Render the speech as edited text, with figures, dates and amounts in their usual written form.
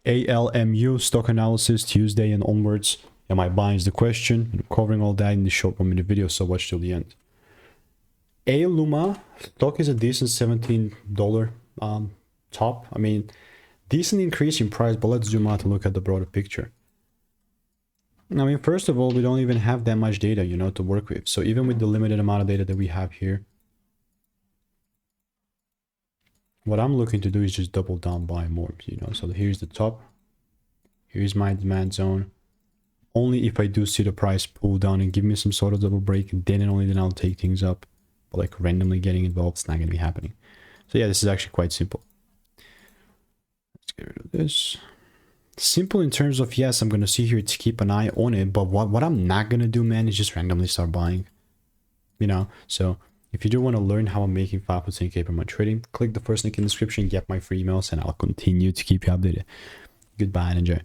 ALMU Stock Analysis Tuesday and onwards. Am I buying is the question? I'm covering all that in the short 1 minute video, so watch till the end. Aeluma stock is a decent $17 top. I mean, decent increase in price, but let's zoom out and look at the broader picture. I mean, first of all, we don't even have that much data, you know, to work with. So even with the limited amount of data that we have here, what I'm looking to do is just double down, buy more, you know. So here's the top. Here's my demand zone. Only if I do see the price pull down and give me some sort of double break, then and only then I'll take things up. But like randomly getting involved, it's not going to be happening. So yeah, this is actually quite simple. Let's get rid of this. Simple in terms of, yes, I'm going to sit here to keep an eye on it. But what I'm not going to do, man, is just randomly start buying. You know, so if you do want to learn how I'm making 5 to 10K per month trading, click the first link in the description, get my free emails, and I'll continue to keep you updated. Goodbye and enjoy.